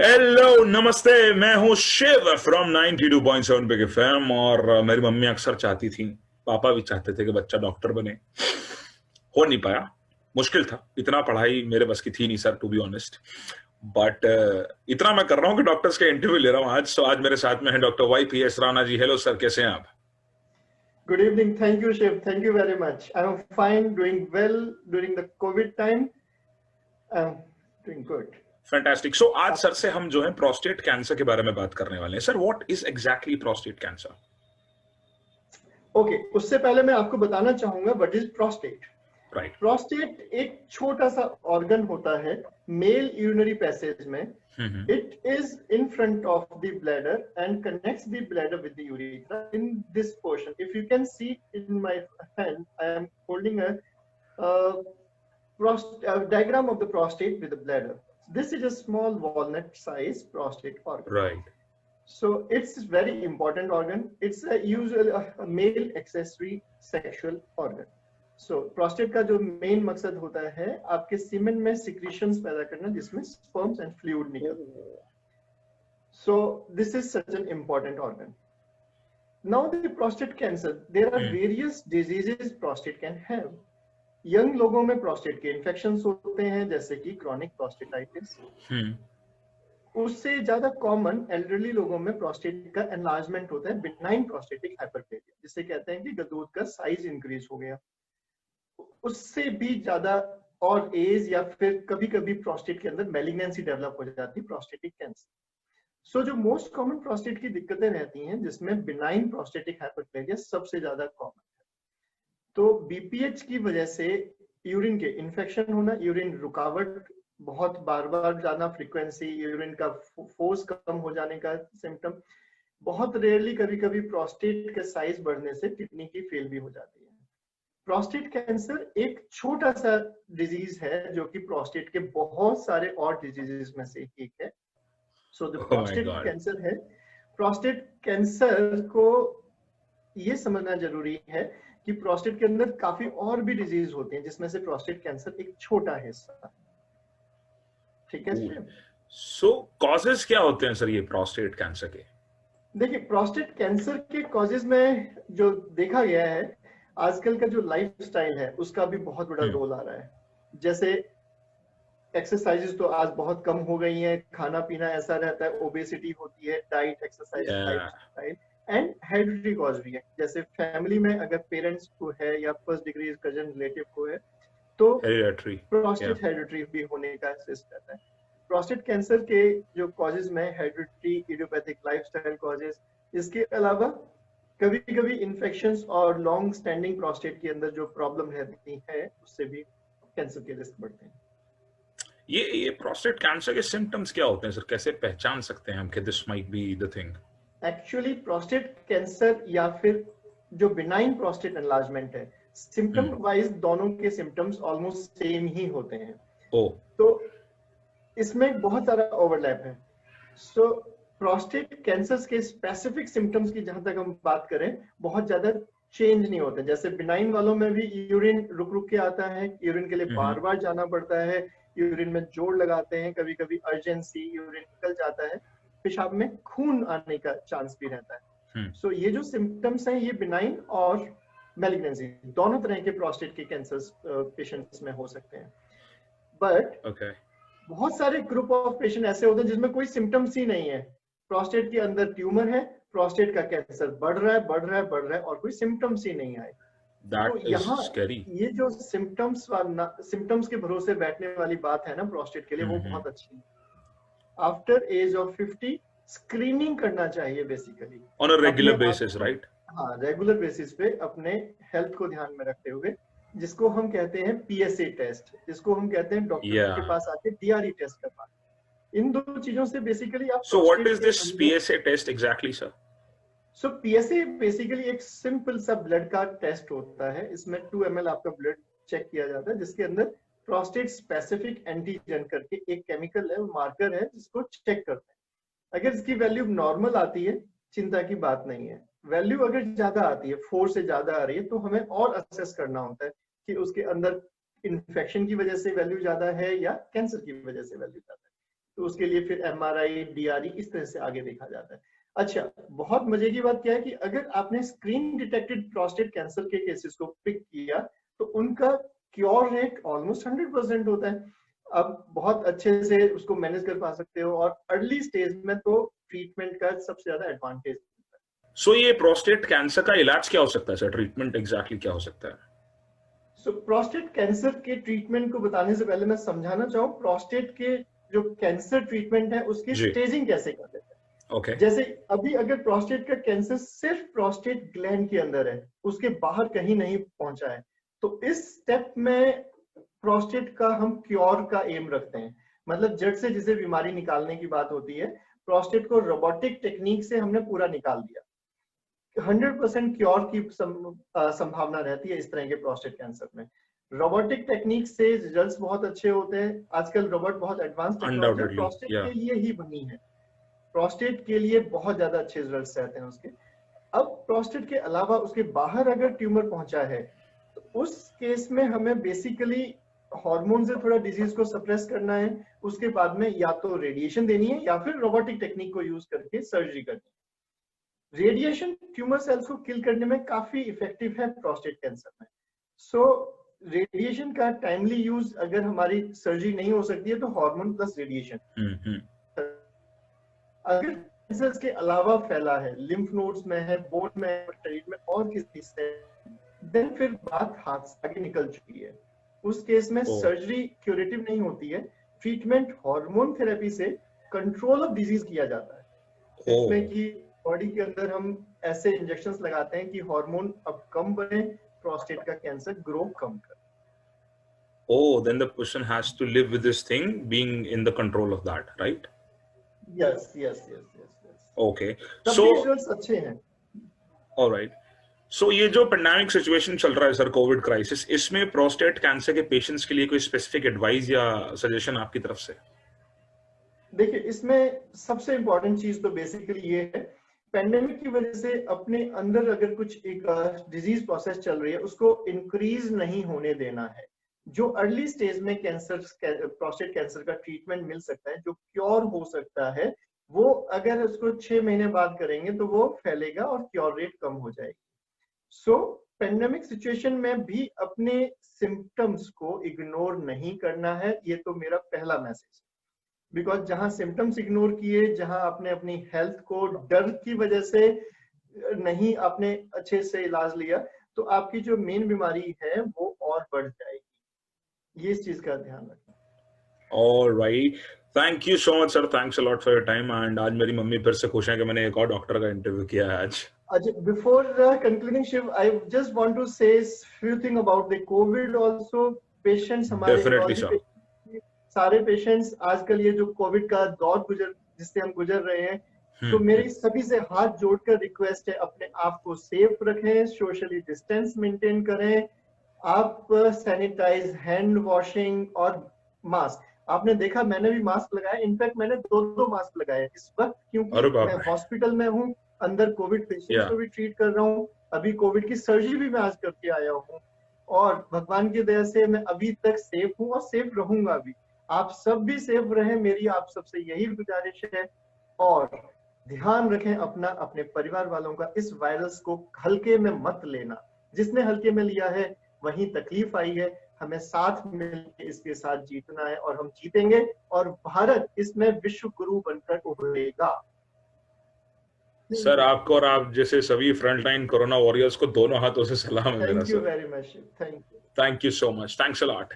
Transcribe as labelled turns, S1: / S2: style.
S1: Hello नमस्ते। मैं हूँ शिव फ्रॉम 92.7 बिग एफएम। और मेरी मम्मी अक्सर चाहती थी, पापा भी चाहते थे कि बच्चा डॉक्टर बने। हो नहीं पाया, मुश्किल था, इतना पढ़ाई मेरे बस की थी नहीं sir, to be honest. But इतना मैं कर रहा हूँ कि डॉक्टर्स के इंटरव्यू ले रहा हूँ आज। आज मेरे साथ में है doctor YPS Rana ji. Hello sir, कैसे हैं आप?
S2: Good evening. Thank you, Shiv. Thank you very much. I'm fine, doing well during the COVID time. I'm doing good.
S1: Fantastic. So आज सर से हम जो है प्रोस्टेट कैंसर के बारे में बात करने वाले हैं। Sir, what is exactly prostate cancer?
S2: Okay, उससे पहले मैं आपको बताना चाहूंगा what is prostate.
S1: Right.
S2: Prostate एक छोटा सा ऑर्गन होता है मेल यूरिनरी पैसेज में. It is in front of the bladder and connects the bladder with the urethra in this portion. If you can see in my hand, I am holding a diagram of the prostate with the bladder. This is a small walnut size prostate organ.
S1: Right.
S2: So it's very important organ. It's a usual a male accessory sexual organ. So prostate का जो main मकसद होता है आपके सीमेन में secretions पैदा करना जिसमें sperms and fluid निकलते हैं. So this is such an important organ. Now the prostate cancer, there are various diseases prostate can have. Young लोगों में प्रोस्टेट के इन्फेक्शंस होते हैं जैसे कि क्रॉनिक प्रोस्टेटाइटिस. उससे ज्यादा कॉमन एल्डरली लोगों में प्रोस्टेट का एनलार्जमेंट होता है बिनाइन प्रोस्टेटिक हाइपरप्लेजिया, जिसे कहते हैं कि गदूद का साइज इंक्रीज हो गया. उससे भी ज्यादा और एज या फिर कभी कभी प्रोस्टेट के अंदर मैलिग्नेंसी डेवलप हो जाती है, प्रोस्टेटिक कैंसर. सो जो मोस्ट कॉमन प्रोस्टेट की दिक्कतें रहती हैं जिसमें बिनाइन प्रोस्टेटिक हाइपरप्लेजिया सबसे ज्यादा कॉमन. तो बीपीएच की वजह से यूरिन के इन्फेक्शन होना, यूरिन रुकावट, बहुत बार बार जाना, फ्रीक्वेंसी, यूरिन का फोर्स कम हो जाने का सिम्टम, बहुत रेयरली कभी कभी प्रोस्टेट के साइज बढ़ने से किडनी की फेल भी हो जाती है. प्रोस्टेट कैंसर एक छोटा सा डिजीज है जो कि प्रोस्टेट के बहुत सारे और डिजीजेस में से एक है. सो द प्रोस्टेट कैंसर है. प्रोस्टेट कैंसर को ये समझना जरूरी है कि प्रोस्टेट के अंदर काफी और भी डिजीज होते हैं जिसमें से प्रोस्टेट कैंसर एक छोटा हिस्सा. ठीक है.
S1: सो कॉजेस क्या होते हैं सर ये प्रोस्टेट कैंसर के?
S2: देखिए, प्रोस्टेट कैंसर के कॉजेज में जो देखा गया है आजकल का जो लाइफस्टाइल है उसका भी बहुत बड़ा रोल आ रहा है. जैसे एक्सरसाइजेस तो आज बहुत कम हो गई हैं, खाना पीना ऐसा रहता है, ओबेसिटी होती है, diet, exercise, lifestyle and hereditary cause भी है. जैसे फैमिली में अगर पेरेंट्स को है या फर्स्ट डिग्री कजन रिलेटिव को है तो प्रोस्टेट हेरिडिटरी भी होने का रिस्क रहता है. प्रोस्टेट कैंसर के जो कॉजेज में हेरिडिटरी, इडियोपैथिक, लाइफस्टाइल कॉजेज, इसके अलावा कभी कभी इन्फेक्शंस और लॉन्ग स्टैंडिंग प्रोस्टेट के अंदर जो प्रॉब्लम रहती है उससे भी कैंसर के रिस्क बढ़ते हैं.
S1: ये प्रोस्टेट कैंसर के सिम्टम्स क्या होते हैं सर? कैसे पहचान सकते हैं हम कि this might be the thing?
S2: Actually prostate cancer या फिर जो बिनाइन प्रोस्टेट एनलार्जमेंट है, सिम्टम वाइज दोनों के सिम्टम्स ऑलमोस्ट सेम ही होते हैं. तो इसमें बहुत सारा ओवरलैप है. सो प्रोस्टेट कैंसर के स्पेसिफिक सिम्टम्स की जहां तक हम बात करें बहुत ज्यादा चेंज नहीं होते. जैसे बिनाइन वालों में भी यूरिन रुक रुक के आता है, यूरिन के लिए बार बार जाना पड़ता है, यूरिन में जोड़ लगाते हैं, कभी कभी अर्जेंसी, यूरिन निकल जाता है, पेशाब में खून आने का चांस भी रहता है. सो ये जो सिम्टम्स हैं ये बिनाइन और मैलिग्नेंसी दोनों तरह के प्रोस्टेट के कैंसर पेशेंट्स में हो सकते हैं. बट बहुत सारे ग्रुप ऑफ पेशेंट ऐसे होते हैं जिसमें कोई सिम्टम्स ही नहीं है, प्रोस्टेट के अंदर ट्यूमर है, प्रोस्टेट का कैंसर बढ़ रहा है बढ़ रहा है बढ़ रहा है और कोई सिम्टम्स ही नहीं आए. तो यहाँ ये जो सिम्टम्स के भरोसे बैठने वाली बात है ना प्रोस्टेट के लिए, वो बहुत अच्छी है. आफ्टर एज ऑफ 50 स्क्रीनिंग करना चाहिए basically
S1: on a regular basis, right?
S2: हाँ, रेगुलर बेसिस पे अपने हेल्थ को ध्यान में रखते हुए, जिसको हम कहते हैं PSA टेस्ट, जिसको हम कहते हैं डॉक्टर के पास आके DRE टेस्ट करवाना. इन दो चीजों से बेसिकली आप.
S1: So what is this PSA test exactly sir?
S2: So PSA basically एक सिंपल सा ब्लड का टेस्ट होता है. इसमें 2 ml आपका ब्लड चेक किया जाता है जिसके अंदर प्रोस्टेट स्पेसिफिक एंटीजन करके एक केमिकल है, मार्कर है, जिसको चेक करते हैं. अगर इसकी वैल्यू नॉर्मल आती है चिंता की बात नहीं है. वैल्यू अगर ज्यादा आती है, 4 से ज्यादा आ रही है, तो हमें और असेस करना होता है कि उसके अंदर इन्फेक्शन की वजह से वैल्यू ज्यादा है या कैंसर की वजह से वैल्यू ज्यादा है. तो उसके लिए फिर MRI, DRE इस तरह से आगे देखा जाता है। अच्छा, बहुत मजे की बात क्या है कि अगर आपने स्क्रीन डिटेक्टेड प्रोस्टेट कैंसर के केसेस को पिक किया तो उनका क्योर रेट ऑलमोस्ट 100% होता है। अब बहुत अच्छे से उसको मैनेज कर पा सकते हो और अर्ली स्टेज में तो ट्रीटमेंट का सबसे ज्यादा एडवांटेज।
S1: सो ये प्रोस्टेट कैंसर का इलाज क्या हो सकता है सर? ट्रीटमेंट एग्जैक्टली क्या हो सकता है?
S2: सो प्रोस्टेट कैंसर के ट्रीटमेंट को बताने से पहले मैं समझाना चाहूँ प्रोस्टेट के जो कैंसर ट्रीटमेंट है उसकी
S1: जी।
S2: स्टेजिंग कैसे करते हैं।
S1: ओके।
S2: जैसे अभी अगर प्रोस्टेट का कैंसर सिर्फ प्रोस्टेट ग्लैंड के अंदर है, उसके बाहर कहीं नहीं पहुंचा है, तो इस स्टेप में प्रोस्टेट का हम क्योर का एम रखते हैं। मतलब जड़ से जिसे बीमारी निकालने की बात होती है, प्रोस्टेट को रोबोटिक टेक्निक से हमने पूरा निकाल दिया। 100% क्योर की संभावना रहती है इस तरह के प्रोस्टेट कैंसर में। रोबोटिक टेक्निक से रिजल्ट्स बहुत अच्छे होते हैं। आजकल रोबोट बहुत एडवांस टेक्नोलॉजी है, प्रोस्टेट के लिए ही बनी है। प्रोस्टेट के लिए बहुत ज्यादा अच्छे रिजल्ट्स रहते हैं उसके। अब प्रोस्टेट के अलावा उसके बाहर अगर ट्यूमर पहुंचा है तो उस केस में हमें बेसिकली हार्मोन से थोड़ा डिजीज को सप्रेस करना है। उसके बाद में या तो रेडिएशन देनी है या फिर रोबोटिक टेक्निक को यूज करके सर्जरी करनी है। रेडिएशन ट्यूमर सेल्स को किल करने में काफी इफेक्टिव है प्रोस्टेट कैंसर में। सो रेडिएशन का टाइमली यूज अगर हमारी सर्जरी नहीं हो सकती है तो हार्मोन प्लस रेडिएशन। अगर कैंसर के अलावा फैला है, लिम्फ नोड्स में है, बोन में है, शरीर में और किसी से, देन फिर बात हाथ से आगे निकल चुकी है। उस केस में सर्जरी क्यूरेटिव नहीं होती है। ट्रीटमेंट हार्मोन थेरेपी से कंट्रोल ऑफ डिजीज किया जाता है, जिसमें कि बॉडी के अंदर हम ऐसे इंजेक्शंस लगाते हैं कि हार्मोन अब कम बने, प्रोस्टेट का कैंसर ग्रो कम करे।
S1: Oh, then the person has to live with this thing being in the control of that, right?
S2: Yes.
S1: Okay.
S2: So results अच्छे हैं।
S1: All right. So ये जो पेंडेमिक सिचुएशन चल रहा है सर, कोविड क्राइसिस, इसमें prostate cancer के patients के लिए कोई स्पेसिफिक एडवाइस या सजेशन आपकी तरफ से?
S2: देखिए, इसमें सबसे इंपॉर्टेंट चीज तो बेसिकली ये है, पेंडेमिक की वजह से अपने अंदर अगर कुछ एक डिजीज प्रोसेस चल रही है उसको इंक्रीज नहीं होने देना है। जो अर्ली स्टेज में कैंसर, प्रोस्टेट कैंसर का ट्रीटमेंट मिल सकता है, जो क्योर हो सकता है, वो अगर उसको 6 महीने बाद करेंगे तो वो फैलेगा और क्योर रेट कम हो जाएगी। सो पेंडेमिक सिचुएशन में भी अपने सिम्टम्स को इग्नोर नहीं करना है, ये तो मेरा पहला मैसेज। बिकॉज जहां सिम्टम्स इग्नोर किए, जहां आपने अपनी हेल्थ को डर की वजह से नहीं आपने अच्छे से इलाज लिया, तो आपकी जो मेन बीमारी है वो और बढ़ जाएगी। ये इस चीज का ध्यान रखना।
S1: Alright, thank you so much sir, thanks a lot for your time। and आज मेरी मम्मी फिर से खुश है कि मैंने एक और डॉक्टर का इंटरव्यू किया है आज।
S2: Before concluding, Shiv, I just want to say few thing about the COVID also। Patients हमारे सारे पेशेंट्स आजकल ये जो कोविड का दौर जिससे हम गुजर रहे हैं, तो मेरी सभी से हाथ जोड़कर रिक्वेस्ट है, अपने आप को सेफ रखें, सोशली डिस्टेंस मेंटेन करें, आप सैनिटाइज, हैंड वॉशिंग और मास्क। आपने देखा मैंने भी मास्क लगाया, इनफैक्ट मैंने 2 मास्क लगाए इस वक्त, क्योंकि मैं हॉस्पिटल में हूँ, अंदर कोविड पेशेंट्स को भी ट्रीट कर रहा हूँ, अभी कोविड की सर्जरी भी मैं आज करके आया हूँ, और भगवान की दया से मैं अभी तक सेफ हूँ और सेफ रहूंगा भी। आप सब भी सेफ रहें, मेरी आप सबसे यही गुजारिश है। और ध्यान रखें अपना, अपने परिवार वालों का। इस वायरस को हल्के में मत लेना, जिसने हल्के में लिया है वहीं तकलीफ आई है। हमें साथ मिलकर इसके साथ जीतना है और हम जीतेंगे, और भारत इसमें विश्व गुरु बनकर उभरेगा।
S1: सर आपको और आप जैसे सभी फ्रंटलाइन कोरोना वॉरियर्स को दोनों हाथों से सलाम है मेरा sir.
S2: Thank you very much. Thank you
S1: so much, thanks a lot.